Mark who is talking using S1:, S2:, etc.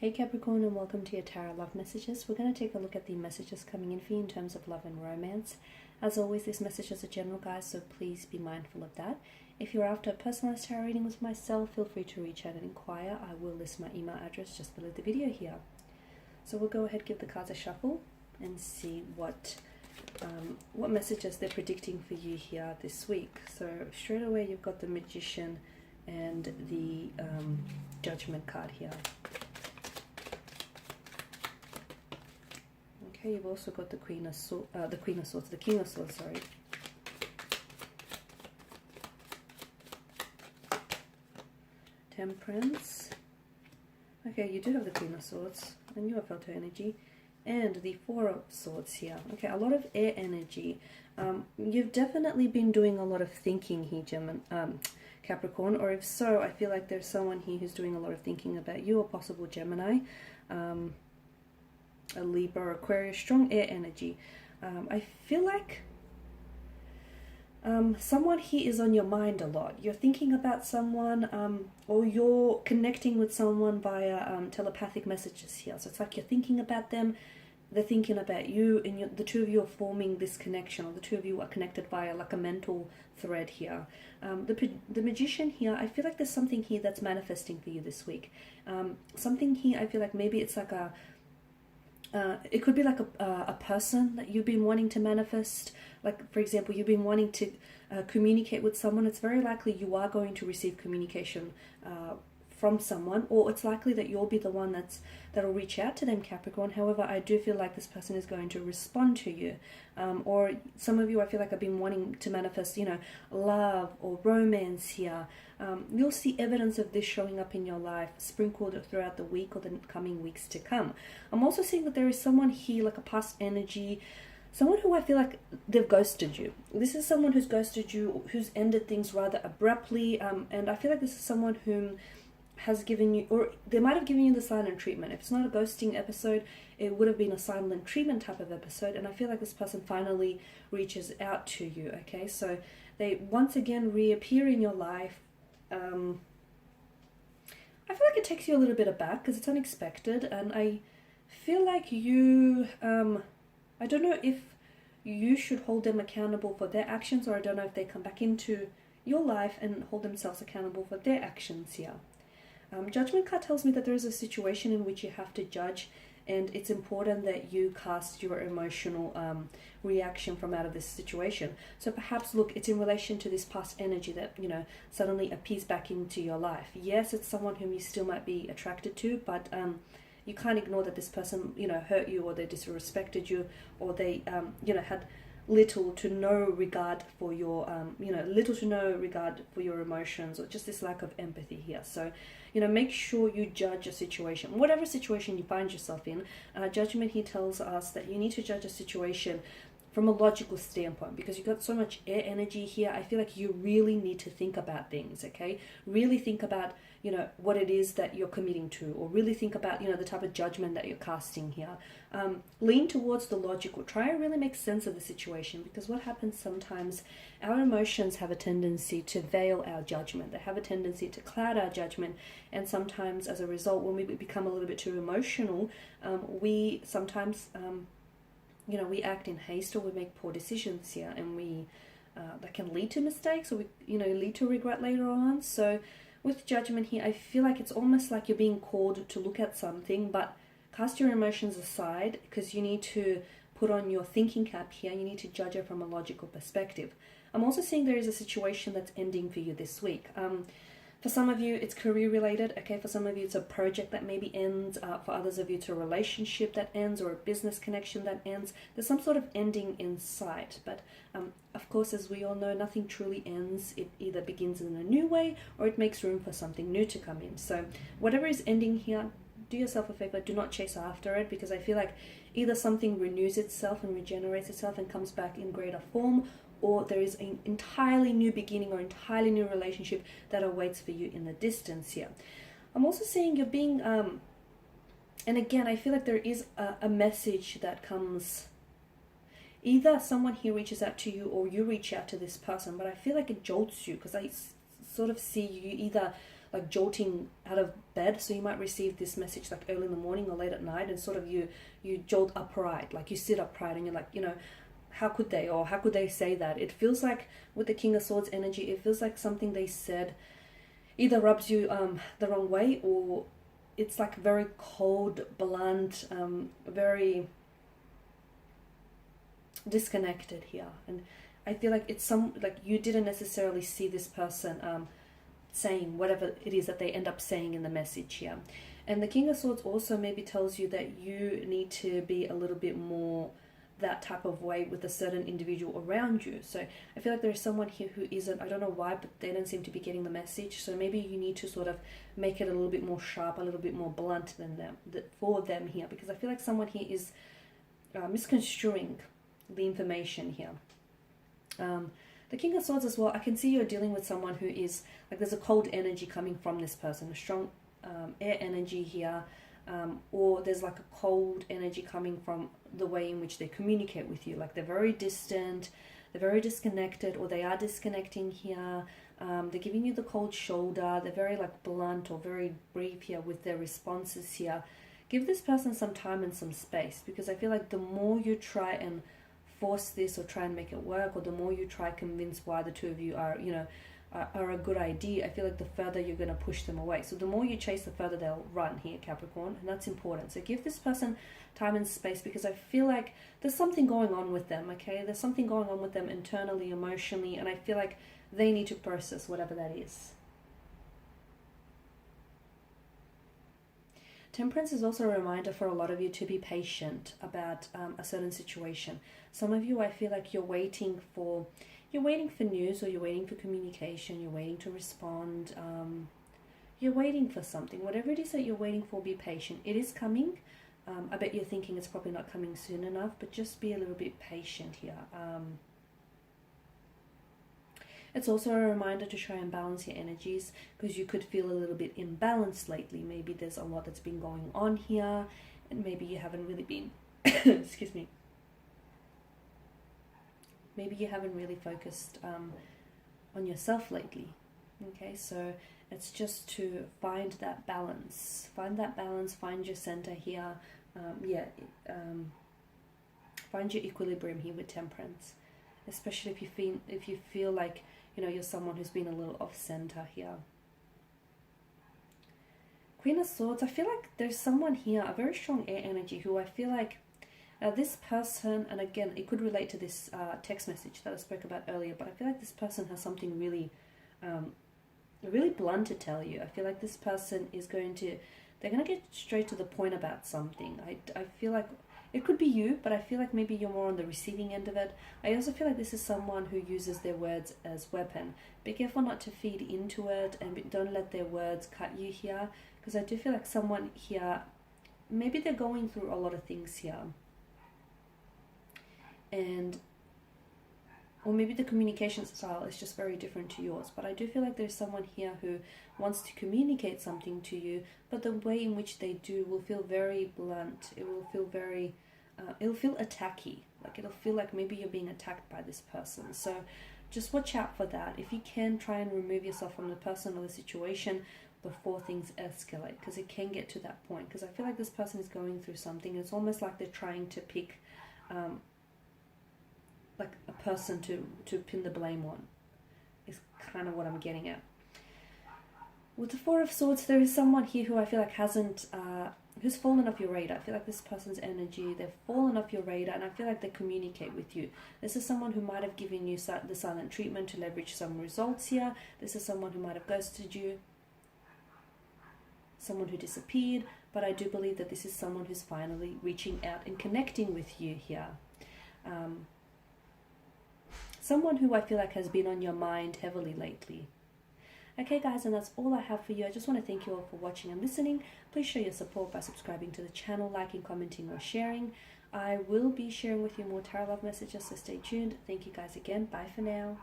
S1: Hey Capricorn, and welcome to your Tarot Love Messages. We're going to take a look at the messages coming in for you in terms of love and romance. As always, these messages are general, guys, so please be mindful of that. If you're after a personalized tarot reading with myself, feel free to reach out and inquire. I will list my email address just below the video here. So we'll go ahead, give the cards a shuffle, and see what messages they're predicting for you here this week. So straight away, you've got the Magician and the Judgment card here. Okay, you've also got the King of Swords, sorry. Temperance. Okay, you do have the Queen of Swords, and you have felt her energy. And the Four of Swords here. Okay, a lot of air energy. You've definitely been doing a lot of thinking here, Capricorn, or if so, I feel like there's someone here who's doing a lot of thinking about you, or possible Gemini. A Libra or Aquarius, strong air energy. I feel like someone here is on your mind a lot. You're thinking about someone, or you're connecting with someone via telepathic messages here. So it's like you're thinking about them, they're thinking about you, and the two of you are forming this connection, or the two of you are connected via like a mental thread here. The Magician here, I feel like there's something here that's manifesting for you this week. Something here, I feel like maybe it's like it could be like a person that you've been wanting to manifest. Like, for example, you've been wanting to communicate with someone. It's very likely you are going to receive communication from someone, or it's likely that you'll be the one that'll reach out to them, Capricorn. However, I do feel like this person is going to respond to you. Or some of you, I feel like, have been wanting to manifest, love or romance here. You'll see evidence of this showing up in your life, sprinkled throughout the week or the coming weeks to come. I'm also seeing that there is someone here, like a past energy, someone who I feel like they've ghosted you. This is someone who's ghosted you, who's ended things rather abruptly, and I feel like this is someone whom has given you, or they might have given you the silent treatment. If it's not a ghosting episode, it would have been a silent treatment type of episode, and I feel like this person finally reaches out to you, okay? So they once again reappear in your life. I feel like it takes you a little bit aback because it's unexpected, and I feel like you, I don't know if you should hold them accountable for their actions, or I don't know if they come back into your life and hold themselves accountable for their actions here. Judgment card tells me that there is a situation in which you have to judge, and it's important that you cast your emotional reaction from out of this situation. So perhaps, look, it's in relation to this past energy that, suddenly appears back into your life. Yes, it's someone whom you still might be attracted to, but you can't ignore that this person, hurt you, or they disrespected you, or they, had little to no regard for your, emotions, or just this lack of empathy here. So, make sure you judge a situation, whatever situation you find yourself in. Judgment here tells us that you need to judge a situation from a logical standpoint, because you've got so much air energy here. I feel like you really need to think about things, okay? Really think about, what it is that you're committing to, or really think about, the type of judgment that you're casting here. Lean towards the logical. Try and really make sense of the situation, because what happens sometimes, our emotions have a tendency to veil our judgment. They have a tendency to cloud our judgment, and sometimes as a result, when we become a little bit too emotional, we sometimes we act in haste, or we make poor decisions here, and that can lead to mistakes, or lead to regret later on. So with judgment here, I feel like it's almost like you're being called to look at something, but cast your emotions aside, because you need to put on your thinking cap here. You need to judge it from a logical perspective. I'm also seeing there is a situation that's ending for you this week. For some of you, it's career related, okay? For some of you, it's a project that maybe ends. For others of you, it's a relationship that ends, or a business connection that ends. There's some sort of ending in sight. But of course, as we all know, nothing truly ends. It either begins in a new way, or it makes room for something new to come in. So whatever is ending here, do yourself a favor, do not chase after it, because I feel like either something renews itself and regenerates itself and comes back in greater form, or there is an entirely new beginning or entirely new relationship that awaits for you in the distance here. I'm also seeing you're being, and again, I feel like there is a message that comes, either someone here reaches out to you, or you reach out to this person, but I feel like it jolts you, because I sort of see you either like jolting out of bed. So you might receive this message like early in the morning or late at night, and sort of you jolt upright, like you sit upright, and you're like, how could they, or how could they say that? It feels like with the King of Swords energy, it feels like something they said either rubs you the wrong way, or it's like very cold, blunt, very disconnected here. And I feel like it's like you didn't necessarily see this person saying whatever it is that they end up saying in the message here. And the King of Swords also maybe tells you that you need to be a little bit more that type of way with a certain individual around you. So I feel like there's someone here who isn't, I don't know why, but they don't seem to be getting the message. So maybe you need to sort of make it a little bit more sharp, a little bit more blunt than them, for them here, because I feel like someone here is misconstruing the information here. The King of Swords as well, I can see you're dealing with someone who is, like, there's a cold energy coming from this person, a strong air energy here, or there's like a cold energy coming from the way in which they communicate with you. Like they're very distant, they're very disconnected, or they are disconnecting here. They're giving you the cold shoulder. They're very like blunt or very brief here with their responses here. Give this person some time and some space, because I feel like the more you try and force this or try and make it work, or the more you try convince why the two of you are, are a good idea, I feel like the further you're going to push them away. So the more you chase, the further they'll run here, Capricorn, and that's important. So give this person time and space, because I feel like there's something going on with them, okay? There's something going on with them internally, emotionally, and I feel like they need to process whatever that is. Temperance is also a reminder for a lot of you to be patient about a certain situation. Some of you, I feel like you're waiting for news, or you're waiting for communication, you're waiting to respond, you're waiting for something. Whatever it is that you're waiting for, be patient. It is coming. I bet you're thinking it's probably not coming soon enough, but just be a little bit patient here. It's also a reminder to try and balance your energies, because you could feel a little bit imbalanced lately. Maybe there's a lot that's been going on here, and maybe you haven't really been, excuse me, maybe you haven't really focused on yourself lately. Okay, so it's just to find that balance. Find that balance, find your center here. Find your equilibrium here with Temperance. Especially if you feel like, you're someone who's been a little off center here. Queen of Swords, I feel like there's someone here, a very strong air energy, who I feel like this person, and again, it could relate to this text message that I spoke about earlier, but I feel like this person has something really, really blunt to tell you. I feel like this person is they're going to get straight to the point about something. I feel like it could be you, but I feel like maybe you're more on the receiving end of it. I also feel like this is someone who uses their words as weapon. Be careful not to feed into it, and don't let their words cut you here, because I do feel like someone here, maybe they're going through a lot of things here. Or maybe the communication style is just very different to yours, but I do feel like there's someone here who wants to communicate something to you, but the way in which they do will feel very blunt. It will feel very, it'll feel attacky. Like it'll feel like maybe you're being attacked by this person. So just watch out for that. If you can, try and remove yourself from the person or the situation before things escalate, because it can get to that point. Because I feel like this person is going through something. It's almost like they're trying to pick like a person to pin the blame on, is kind of what I'm getting at. With the Four of Swords, there is someone here who I feel like who's fallen off your radar. I feel like this person's energy, they've fallen off your radar, and I feel like they communicate with you. This is someone who might have given you the silent treatment to leverage some results here. This is someone who might have ghosted you, someone who disappeared, but I do believe that this is someone who's finally reaching out and connecting with you here. Someone who I feel like has been on your mind heavily lately. Okay guys, and that's all I have for you. I just want to thank you all for watching and listening. Please show your support by subscribing to the channel, liking, commenting, or sharing. I will be sharing with you more tarot love messages, so stay tuned. Thank you guys again. Bye for now.